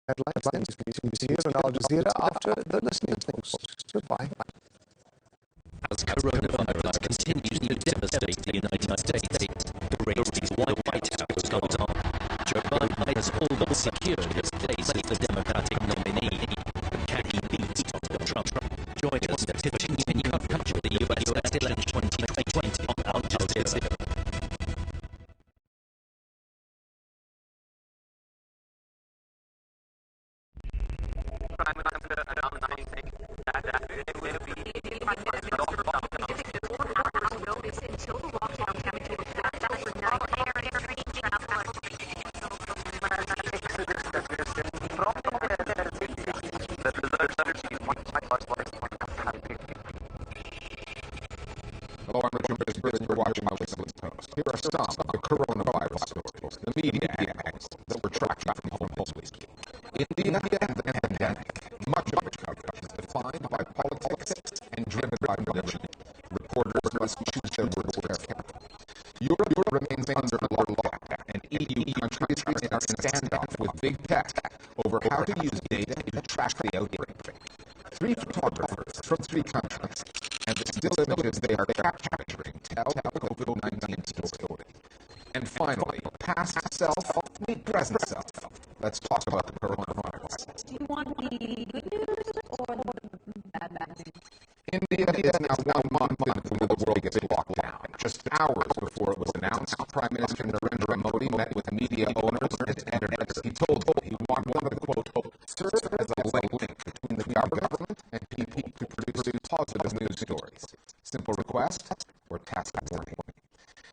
Headlines, news here on Al Jazeera after the listening post. Goodbye. As coronavirus continues to devastate the United States, the race to the White House goes on. Joe Biden has almost secured his place as the Democratic nominee. Can he beat Donald Trump? Join us to continue coverage of the US election 2020 on Al Jazeera. Prime Minister announcing that there will be notice until the lockdown came into effect overnight. Hello, I'm Richard Bisbee, and you're watching My Listening Post. Here are some of the coronavirus stories, the media angles that we're tracking from home this week. India and the pandemic, much of which coverage is defined by politics and driven by religion. Reporters must choose their words carefully. Europe remains under lockdown, and EU countries are in a standoff with big tech over how to use data to track the outbreak. 3 photographers from 3 countries and the still images they are capturing tell the COVID-19 story. And finally, past self meet present self. Let's talk about the coronavirus. Do you want the good news or the bad news? India is now 1 month into the world's lockdown. Just hours before it was announced, Prime Minister Narendra Modi met with media owners and editors. He told them he wanted to, quote, serve as a link between the government and people to produce positive news stories. Simple request or task warning.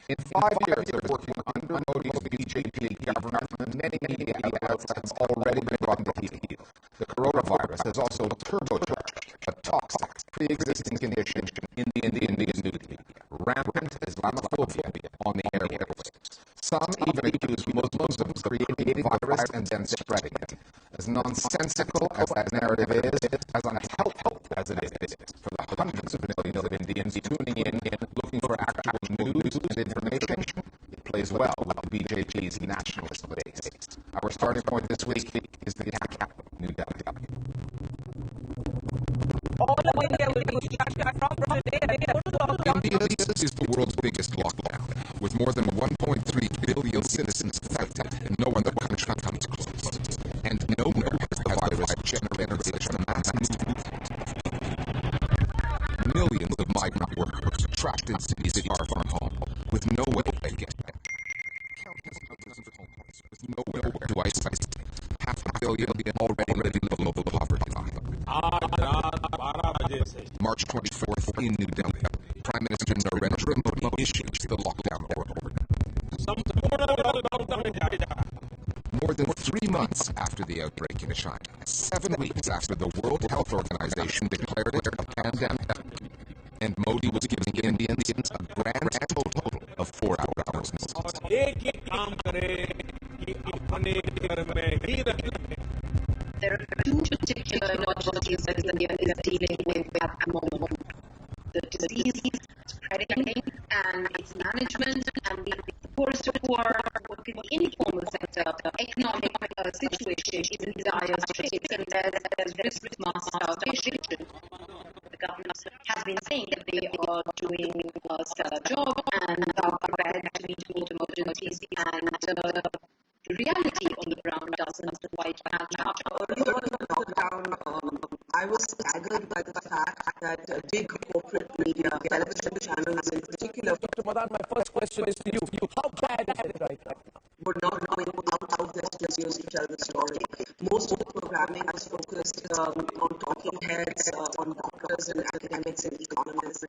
In 5 years of working under Modi's BJP government, many media outlets have already been brought to heel. The coronavirus has also turbocharged a toxic pre-existing condition in the Indian news media, rampant Islamophobia on the airwaves. Some even accuse Muslims of creating the virus and then spreading it. As nonsensical as that narrative is, as unhelpful as it is, for the hundreds of millions of Indians tuning in, looking for actual news and information, it plays well with the BJP's nationalist base. Our starting point this week is the capital, New Delhi. India is the world's biggest lockdown, with more than 1.3 billion citizens affected, and no other country comes close. And nowhere has the virus generated such a mass movement. Millions of migrant workers trapped in cities far from home, with nowhere to get back. Countless thousands of homeless, with nowhere to isolate. 500 million already below the poverty line. March 24th in New Delhi, Prime Minister Narendra Modi issued the lockdown order. More than 3 months after the outbreak in China, 7 weeks after the World Health Organization declared it a pandemic, and Modi was giving Indians a grand total of 4 hours notice. There are 2 particular emergencies that India is dealing with at the moment. The disease spreading and its management, and the poorest of poor working in the informal sector, economic situation is in dire straits, and there's risk of mass starvation. The government has been saying that they are doing a stellar job and are prepared to meet both emergencies, and the reality on the ground doesn't quite match up. Early on in the lockdown, I was staggered by the fact that big corporate media, television channels in particular, Dr. Madan, my first question is to you. How bad is it right now? were not going out their studios to tell the story. Most of the programming was focused on talking heads, on doctors and academics and economists. The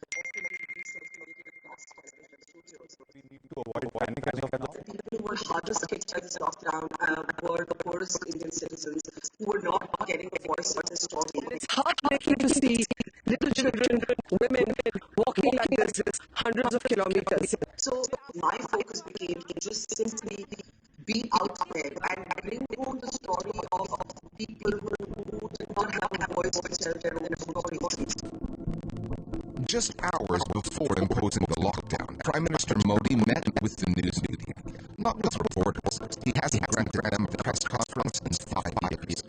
people who were hardest hit by this lockdown were the poorest Indian citizens who were not getting a voice in the story. It's heartbreaking to see little children, women walking like this hundreds of kilometers. So my focus became to just simply be out there and bring home the story of people who did not have a voice to tell their own stories. Just hours before imposing the lockdown, Prime Minister Modi met with the news media. Not with reporters. He hasn't granted them a press conference in 5 years.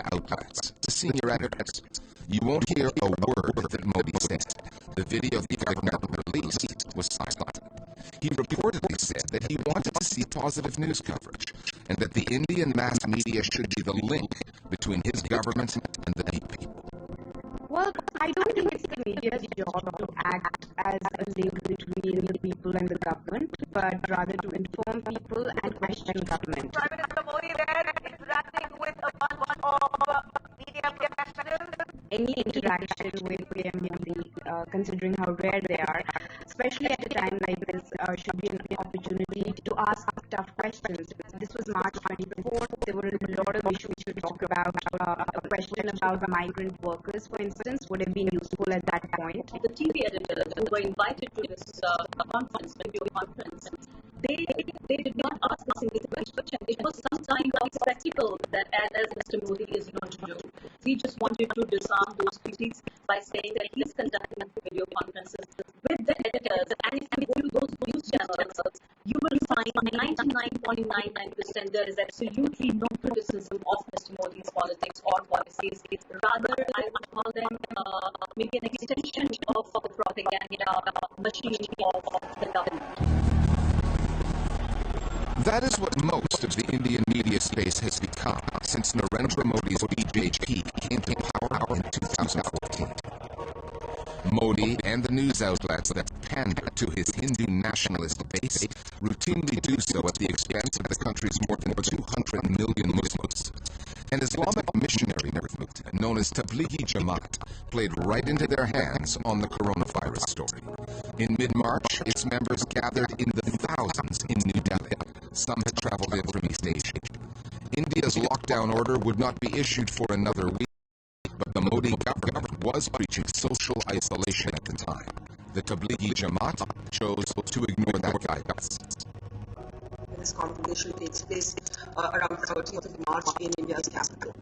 media outlets, to senior editors. You won't hear a word that Modi said. The video the government released was silent. He reportedly said that he wanted to see positive news coverage and that the Indian mass media should be the link between his government and the people. Well, I don't think it's the media's job to act as a link between the people and the government, but rather to inform people and question government. Prime Minister Modi there interacting with a bunch of media professionals. Any interaction with PM Modi, considering how rare they are, especially at a time like this, should be an opportunity to ask tough questions. This was March 24th. There were a lot of issues to talk about. A question about the migrant workers, for instance, would have been useful at that point. The TV editors who were invited to this conference, video conference, they did not ask a single question. It was some kind of spectacle that as Mr. Modi is known to do. He just wanted to disarm those critics by saying that he's conducting video conferences with the editors. And if you go to those news channels, you will find 99.99% there is absolutely no criticism of Mr. Modi's politics or policies. Rather, I would call them maybe an extension of the propaganda machine of the government. That is what most of the Indian media space has become since Narendra Modi's BJP came to power in 2014. Modi and the news outlets that pander to his Hindu nationalist base routinely do so at the expense of the country's more than 200 million Muslims. An Islamic missionary movement known as Tablighi Jamaat played right into their hands on the coronavirus story. In mid-March, its members gathered in the thousands in New Delhi. Some had traveled in from East Asia. India's lockdown order would not be issued for another week, but the Modi government was preaching social isolation at the time. The Tablighi Jamaat chose to ignore that guidance. This congregation takes place around 30th of March in India's capital.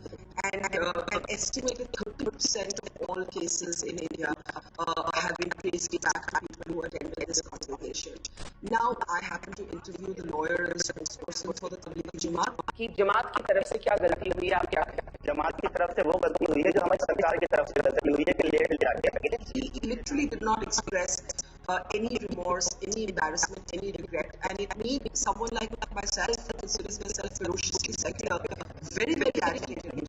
And an estimated 30% of all cases in India have been traced back to people who attended this congregation. Now, I happen to interview the lawyer and spokesperson for the Tablighi Jamaat. कि जमात की तरफ से क्या गलती हुई आप क्या जमात की तरफ से वो गलती हुई है जो हमारी सरकार की तरफ से गलती हुई है कि He literally did not express any remorse, any embarrassment, any regret. And it made someone like myself, who considers myself ferociously secular, very, very agitated.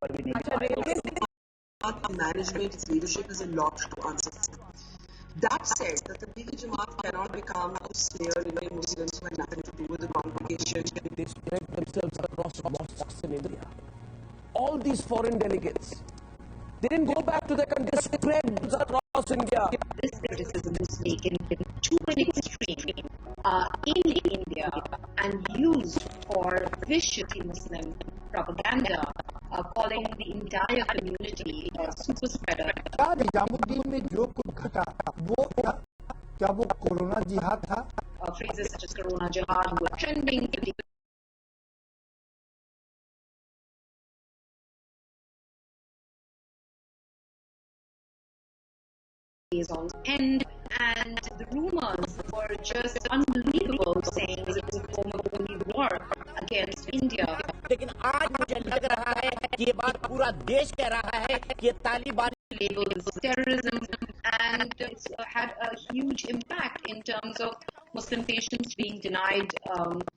The management, its leadership has a lot to answer. That said, the Tablighi Jamaat cannot become a snare in any Muslims who had nothing to do with the congregation. They spread themselves across mosques in India. All these foreign delegates, they didn't go back to their country, they spread across India. This criticism is taken to an extreme in India and used for vicious Muslim propaganda, calling the entire community a super spreader. क्या निजामुद्दीन में जो कुछ घटा वो क्या वो corona जिहाद था? Phrases such as Corona Jihad were trending. Is on end, and the rumors were just unbelievable, saying it was a form of only war against India. लेकिन आज मुझे लग रहा है कि ये बात पूरा देश कह रहा है कि ये Taliban labeled as terrorism, and it's had a huge impact in terms of Muslim patients being denied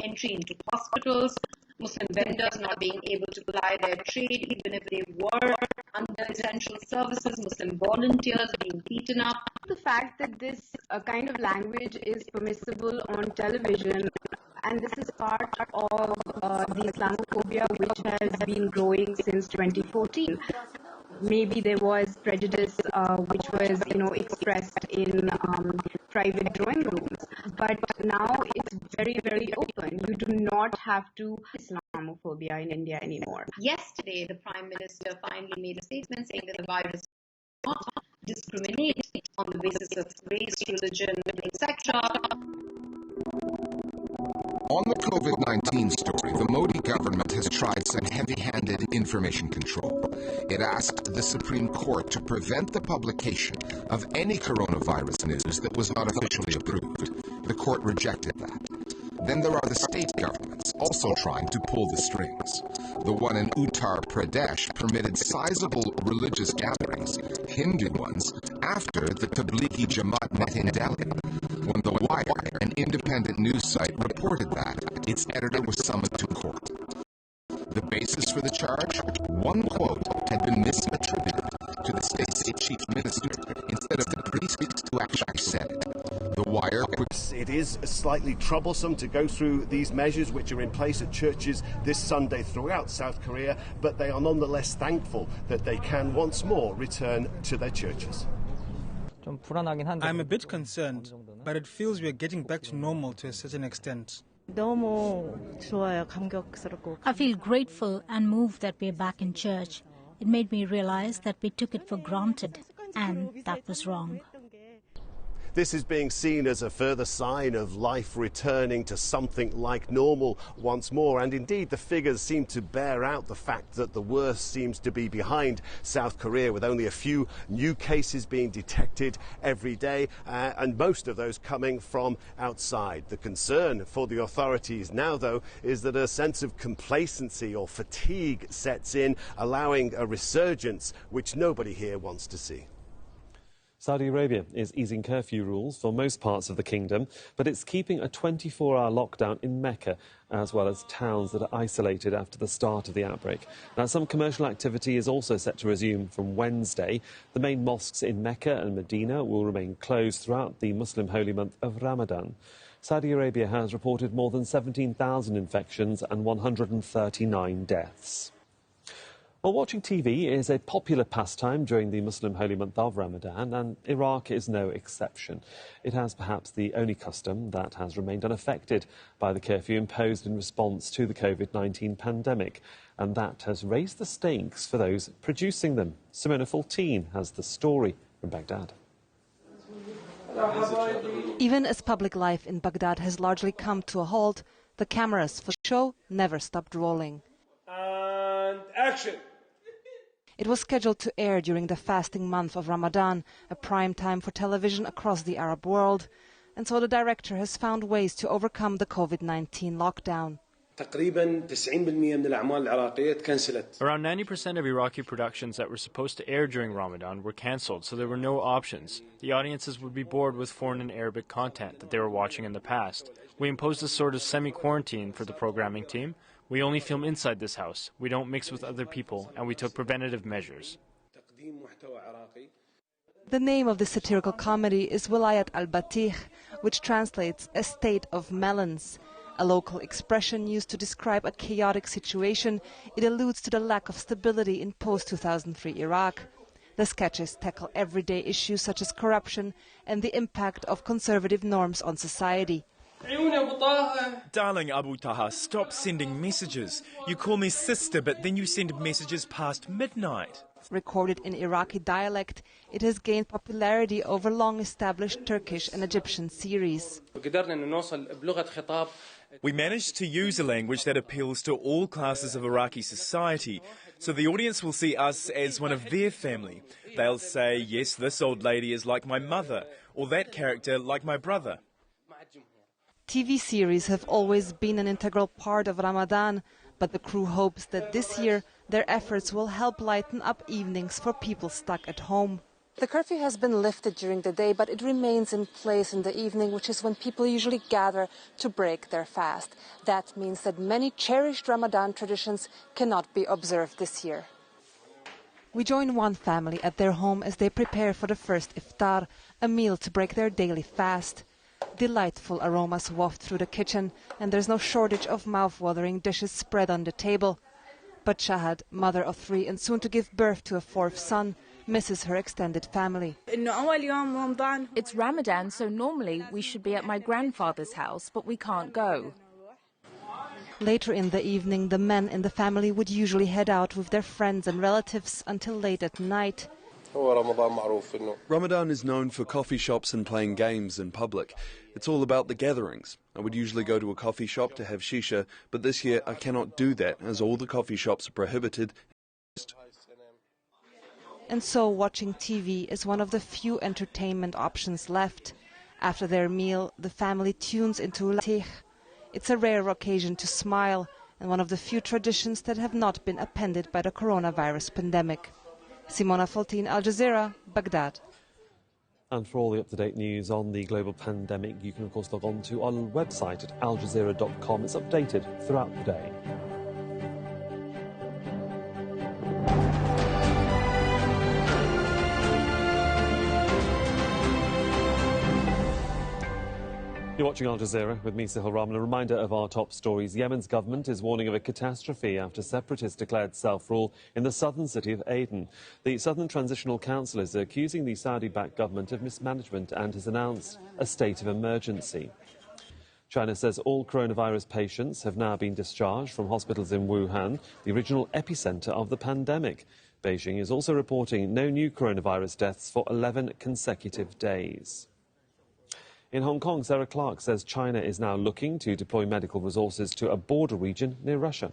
entry into hospitals, Muslim vendors not being able to ply their trade even if they were under essential services, Muslim volunteers being beaten up. The fact that this kind of language is permissible on television, and this is part of the Islamophobia which has been growing since 2014. Maybe there was prejudice which was, expressed in private drawing rooms, but now it's very, very open. You do not have to Islamophobia in India anymore. Yesterday, the Prime Minister finally made a statement saying that the virus does not discriminate on the basis of race, religion, etc. On the COVID-19 story, the Modi government has tried some heavy-handed information control. It asked the Supreme Court to prevent the publication of any coronavirus news that was not officially approved. The court rejected that. Then there are the state governments also trying to pull the strings. The one in Uttar Pradesh permitted sizable religious gatherings, Hindu ones, after the Tablighi Jamaat met in Delhi. When The Wire, an independent news site, reported that, its editor was summoned to court. The basis for the charge? One quote had been misattributed to the state chief minister instead of the priest who actually said it. The Wire. It is slightly troublesome to go through these measures which are in place at churches this Sunday throughout South Korea, but they are nonetheless thankful that they can once more return to their churches. I'm a bit concerned, but it feels we're getting back to normal to a certain extent. I feel grateful and moved that we're back in church. It made me realize that we took it for granted, and that was wrong. This is being seen as a further sign of life returning to something like normal once more. And indeed, the figures seem to bear out the fact that the worst seems to be behind South Korea, with only a few new cases being detected every day, and most of those coming from outside. The concern for the authorities now, though, is that a sense of complacency or fatigue sets in, allowing a resurgence which nobody here wants to see. Saudi Arabia is easing curfew rules for most parts of the kingdom, but it's keeping a 24-hour lockdown in Mecca, as well as towns that are isolated after the start of the outbreak. Now, some commercial activity is also set to resume from Wednesday. The main mosques in Mecca and Medina will remain closed throughout the Muslim holy month of Ramadan. Saudi Arabia has reported more than 17,000 infections and 139 deaths. Well, watching TV is a popular pastime during the Muslim holy month of Ramadan, and Iraq is no exception. It has perhaps the only custom that has remained unaffected by the curfew imposed in response to the COVID-19 pandemic, and that has raised the stakes for those producing them. Simona Fultine has the story from Baghdad. Even as public life in Baghdad has largely come to a halt, the cameras for the show never stopped rolling. And action! It was scheduled to air during the fasting month of Ramadan, a prime time for television across the Arab world. And so the director has found ways to overcome the COVID-19 lockdown. Around 90% of Iraqi productions that were supposed to air during Ramadan were cancelled, so there were no options. The audiences would be bored with foreign and Arabic content that they were watching in the past. We imposed a sort of semi-quarantine for the programming team. We only film inside this house, we don't mix with other people, and we took preventative measures. The name of the satirical comedy is Wilayat al-Batih, which translates Estate of Melons. A local expression used to describe a chaotic situation, it alludes to the lack of stability in post-2003 Iraq. The sketches tackle everyday issues such as corruption and the impact of conservative norms on society. Darling Abu Taha, stop sending messages. You call me sister, but then you send messages past midnight. Recorded in Iraqi dialect, it has gained popularity over long-established Turkish and Egyptian series. We managed to use a language that appeals to all classes of Iraqi society, so the audience will see us as one of their family. They'll say, yes, this old lady is like my mother, or that character like my brother. TV series have always been an integral part of Ramadan, but the crew hopes that this year their efforts will help lighten up evenings for people stuck at home. The curfew has been lifted during the day, but it remains in place in the evening, which is when people usually gather to break their fast. That means that many cherished Ramadan traditions cannot be observed this year. We join one family at their home as they prepare for the first iftar, a meal to break their daily fast. Delightful aromas waft through the kitchen, and there's no shortage of mouth-watering dishes spread on the table. But Shahad, mother of 3 and soon to give birth to a 4th son, misses her extended family. It's Ramadan, so normally we should be at my grandfather's house, but we can't go. Later in the evening, the men in the family would usually head out with their friends and relatives until late at night. Ramadan is known for coffee shops and playing games in public. It's all about the gatherings. I would usually go to a coffee shop to have shisha, but this year I cannot do that as all the coffee shops are prohibited. And so watching TV is one of the few entertainment options left. After their meal, the family tunes into Latih. It's a rare occasion to smile, and one of the few traditions that have not been appended by the coronavirus pandemic. Simona Faltin, Al Jazeera, Baghdad. And for all the up-to-date news on the global pandemic, you can of course log on to our website at aljazeera.com. It's updated throughout the day. You're watching Al Jazeera with me, Sahil Rahman. A reminder of our top stories. Yemen's government is warning of a catastrophe after separatists declared self-rule in the southern city of Aden. The Southern Transitional Council is accusing the Saudi-backed government of mismanagement and has announced a state of emergency. China says all coronavirus patients have now been discharged from hospitals in Wuhan, the original epicenter of the pandemic. Beijing is also reporting no new coronavirus deaths for 11 consecutive days. In Hong Kong, Sarah Clark says China is now looking to deploy medical resources to a border region near Russia.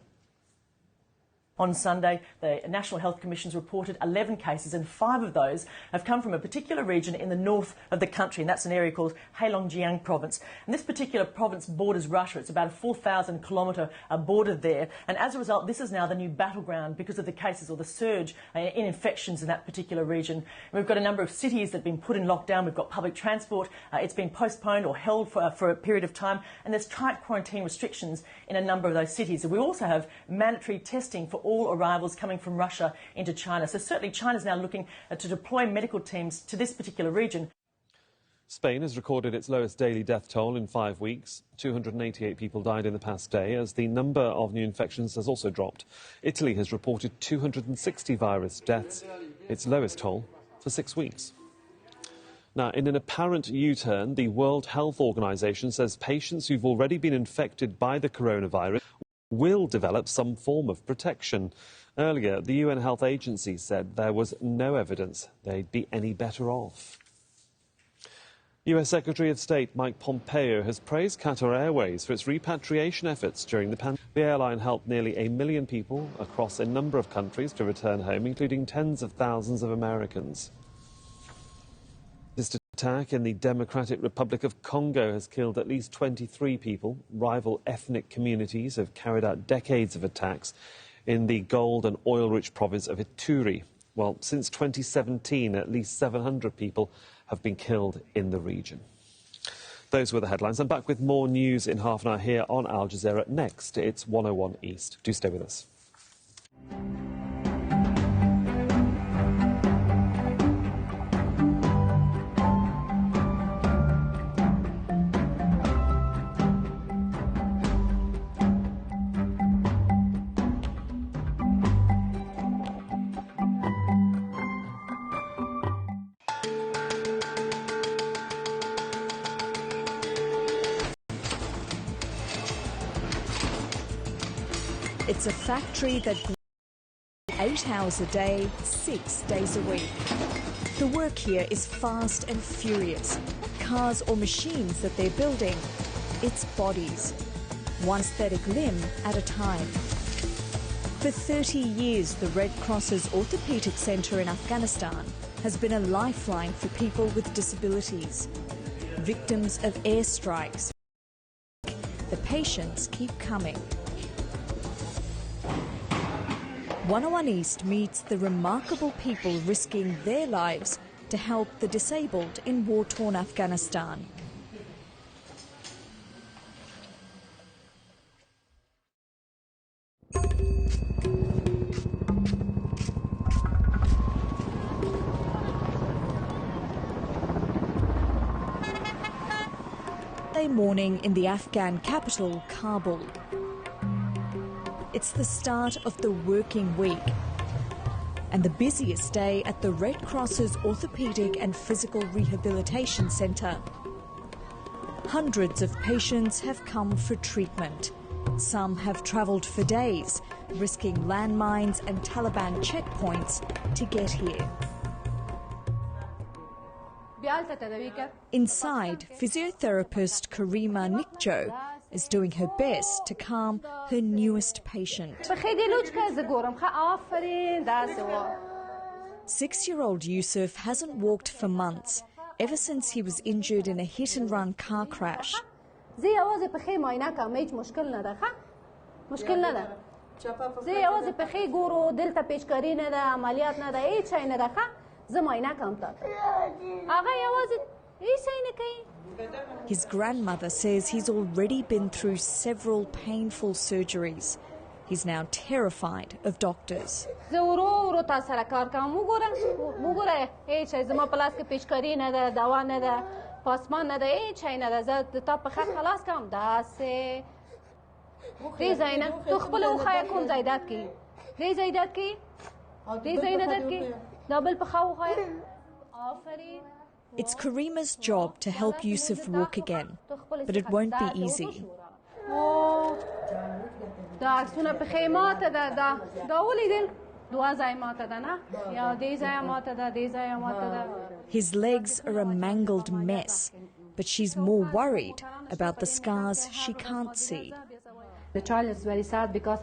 On Sunday, the National Health Commission's reported 11 cases, and 5 of those have come from a particular region in the north of the country, and that's an area called Heilongjiang Province. And this particular province borders Russia. It's about a 4,000-kilometre border there, and as a result, this is now the new battleground because of the cases or the surge in infections in that particular region. And we've got a number of cities that have been put in lockdown. We've got public transport. It's been postponed or held for a period of time, and there's tight quarantine restrictions in a number of those cities. And we also have mandatory testing for all arrivals coming from Russia into China. So certainly China's now looking to deploy medical teams to this particular region. Spain has recorded its lowest daily death toll in 5 weeks. 288 people died in the past day, as the number of new infections has also dropped. Italy has reported 260 virus deaths, its lowest toll for 6 weeks. Now, in an apparent U-turn, the World Health Organization says patients who've already been infected by the coronavirus will develop some form of protection. Earlier, the UN Health Agency said there was no evidence they'd be any better off. US Secretary of State Mike Pompeo has praised Qatar Airways for its repatriation efforts during the pandemic. The airline helped nearly 1 million people across a number of countries to return home, including tens of thousands of Americans. This attack in the Democratic Republic of Congo has killed at least 23 people. Rival ethnic communities have carried out decades of attacks in the gold and oil-rich province of Ituri. Well, since 2017, at least 700 people have been killed in the region. Those were the headlines. I'm back with more news in half an hour here on Al Jazeera. Next, it's 101 East. Do stay with us. It's a factory that 8 hours a day, 6 days a week. The work here is fast and furious. Cars or machines that they're building, it's bodies, one aesthetic limb at a time. For 30 years, the Red Cross's Orthopedic Centre in Afghanistan has been a lifeline for people with disabilities, victims of airstrikes. The patients keep coming. 101 East meets the remarkable people risking their lives to help the disabled in war-torn Afghanistan. Sunday morning in the Afghan capital, Kabul. It's the start of the working week and the busiest day at the Red Cross's Orthopedic and Physical Rehabilitation Centre. Hundreds of patients have come for treatment. Some have travelled for days, risking landmines and Taliban checkpoints to get here. Inside, physiotherapist Karima Nikjo is doing her best to calm her newest patient. 6-year-old Yusuf hasn't walked for months, ever since he was injured in a hit-and-run car crash. زه یوازې پښې معاینه کوم هیڅ مشکل نه ده ښه مشکل نه ده زه یوازې پښې ګورو دلته پیچکاري نه ده عملیات نه ده هیڅ شی نه ده ښه زه معاینه کوم تاته هغه یوازې هیڅ شی نه کوي. His grandmother says he's already been through several painful surgeries. He's now terrified of doctors. زه ورو ورو تاسو سره کار کوم وګوره هیڅ شی زما په لاس کې پیچکاري نه ده دوا نه ده پاسمان نه ده هیڅ شی نه ده زه د تا په خط خلاص کوم داسې دې ځای نه تو خپله وښایه کوم ځایداد کې دې ځایداد کې دې ځای نه درد کې دا بل په خوا وښایه آفرین. It's Karima's job to help Yusuf walk again, but it won't be easy. دا عکسونه پښې ماته ده دا ولیدل دوه ځای ماته ده نه یا دې ځای ماته ده دې ځای ماته ده. His legs are a mangled mess, but she's more worried about the scars she can't see. The child is very sad because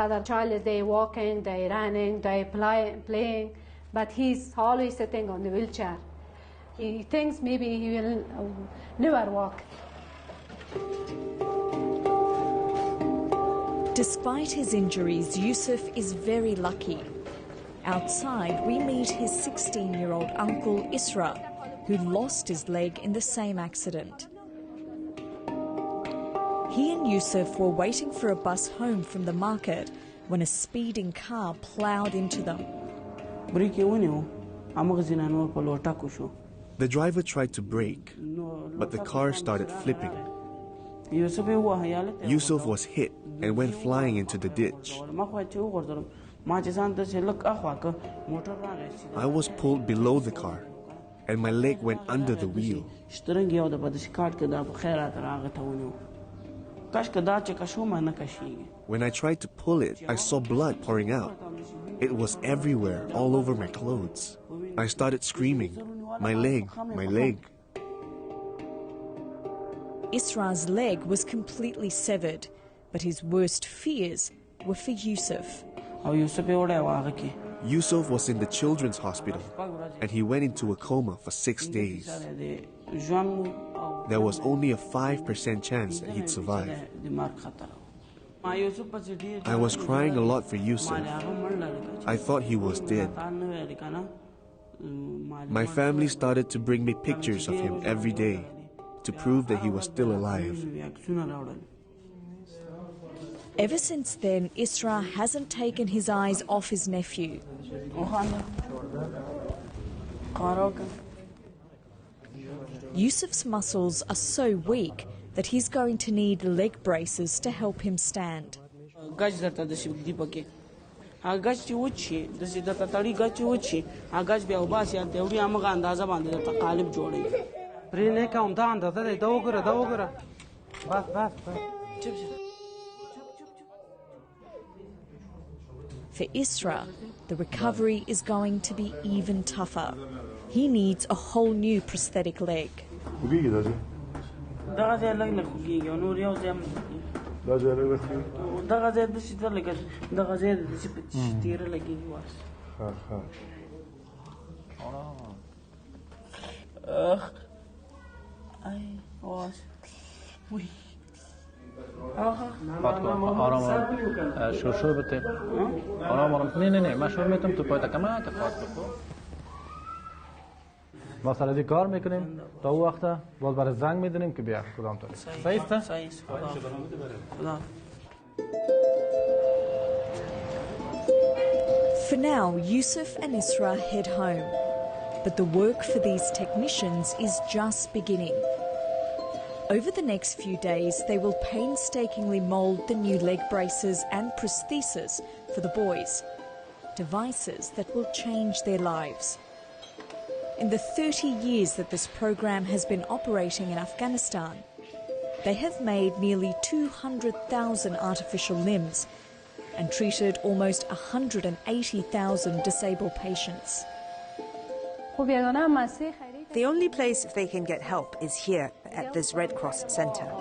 other child is they walking, they running, they playing, but he's always sitting on the wheelchair. He thinks maybe he will never walk. Despite his injuries, Yusuf is very lucky. Outside, we meet his 16-year-old uncle Isra, who lost his leg in the same accident. He and Yusuf were waiting for a bus home from the market when a speeding car ploughed into them. The driver tried to brake, but the car started flipping. Yusuf was hit and went flying into the ditch. I was pulled below the car, and my leg went under the wheel. When I tried to pull it, I saw blood pouring out. It was everywhere, all over my clothes. I started screaming, "My leg, my leg." Isra's leg was completely severed, but his worst fears were for Yusuf. Yusuf was in the children's hospital, and he went into a coma for 6 days. There was only a 5% chance that he'd survive. I was crying a lot for Yusuf. I thought he was dead. My family started to bring me pictures of him every day to prove that he was still alive. Ever since then, Isra hasn't taken his eyes off his nephew. Yusuf's muscles are so weak that he's going to need leg braces to help him stand. For Isra, the recovery is going to be even tougher. He needs a whole new prosthetic leg. ما سر کار میکنیم تا اون وقت باز برای زنگ میدونیم که بیا کدام طور صحیح است For now, Yusuf and Isra head home, but the work for these technicians is just beginning. Over the next few days, they will painstakingly mould the new leg braces and prostheses for the boys, devices that will change their lives. In the 30 years that this program has been operating in Afghanistan, they have made nearly 200,000 artificial limbs and treated almost 180,000 disabled patients. The only place they can get help is here at this Red Cross Centre.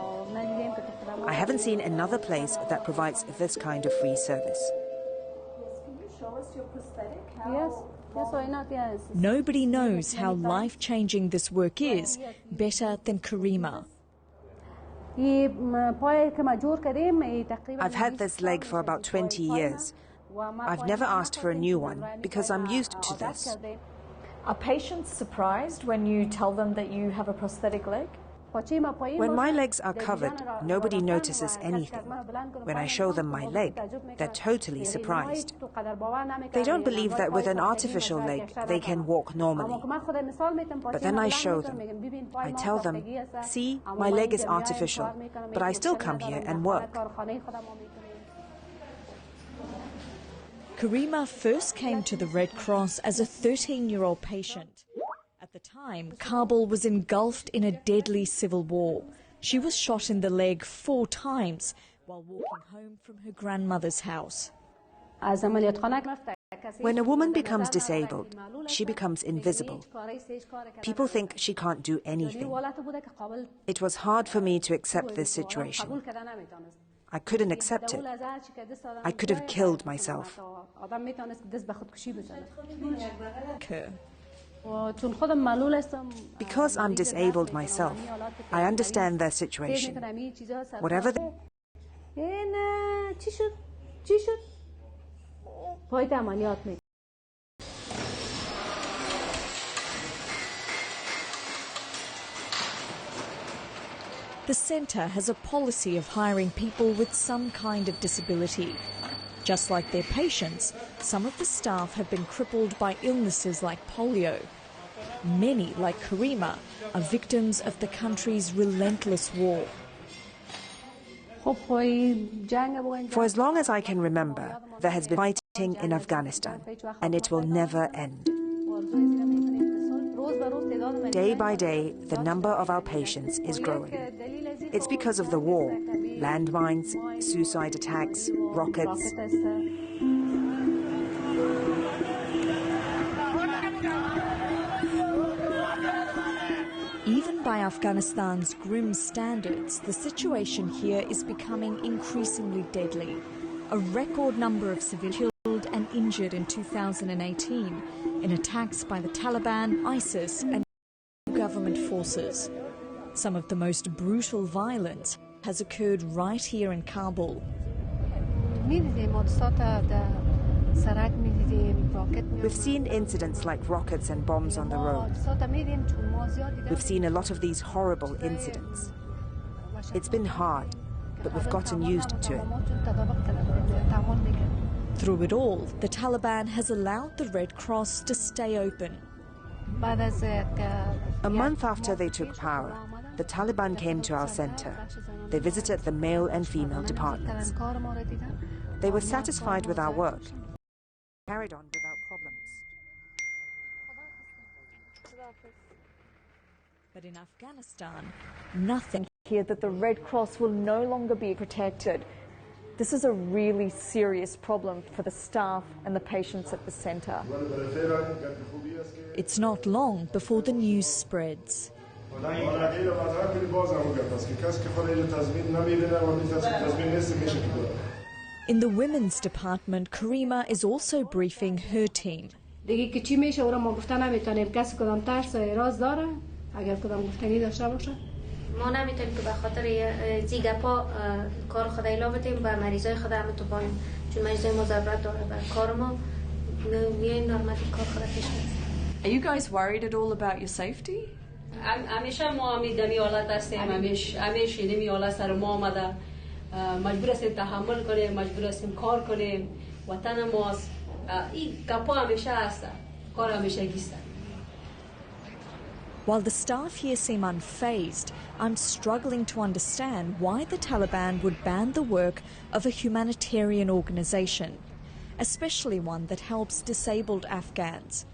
I haven't seen another place that provides this kind of free service. Nobody knows how life-changing this work is better than Karima. I've had this leg for about 20 years. I've never asked for a new one because I'm used to this. Are patients surprised when you tell them that you have a prosthetic leg? When my legs are covered, nobody notices anything. When I show them my leg, they're totally surprised. They don't believe that with an artificial leg, they can walk normally. But then I show them. I tell them, see, my leg is artificial, but I still come here and work. Karima first came to the Red Cross as a 13-year-old patient. At the time, Kabul was engulfed in a deadly civil war. She was shot in the leg 4 times while walking home from her grandmother's house. When a woman becomes disabled, she becomes invisible. People think she can't do anything. It was hard for me to accept this situation. I couldn't accept it. I could have killed myself. Because I'm disabled myself, I understand their situation. Whatever The centre has a policy of hiring people with some kind of disability. Just like their patients, some of the staff have been crippled by illnesses like polio. Many, like Karima, are victims of the country's relentless war. For as long as I can remember, there has been fighting in Afghanistan, and it will never end. Day by day, the number of our patients is growing. It's because of the war, landmines, suicide attacks, rockets. Even by Afghanistan's grim standards, the situation here is becoming increasingly deadly. A record number of civilians killed and injured in 2018 in attacks by the Taliban, ISIS and government forces. Some of the most brutal violence has occurred right here in Kabul. We've seen incidents like rockets and bombs on the road. We've seen a lot of these horrible incidents. It's been hard, but we've gotten used to it. Through it all, the Taliban has allowed the Red Cross to stay open. A month after they took power, the Taliban came to our center. They visited the male and female departments. They were satisfied with our work. Carried on without problems. But in Afghanistan, nothing here that the Red Cross will no longer be protected. This is a really serious problem for the staff and the patients at the centre. It's not long before the news spreads. In the women's department, Karima is also briefing her team. ما نمیتونیم که به خاطر زیگپا کار خود اعلام بدیم و مریضای خود هم تو بایم چون مریضای مزاورت داره و کار ما میایم نرمالی کار خود پیش میریم. Are you guys worried at all about your safety? همیشه ما دمی حالت هستیم همیشه دمی حالت سر ما آمده مجبور هستیم تحمل کنیم مجبور هستیم کار کنیم وطن ماست این گپا همیشه هست کار همیشه گیسته. While the staff here seem unfazed, I'm struggling to understand why the Taliban would ban the work of a humanitarian organisation, especially one that helps disabled Afghans.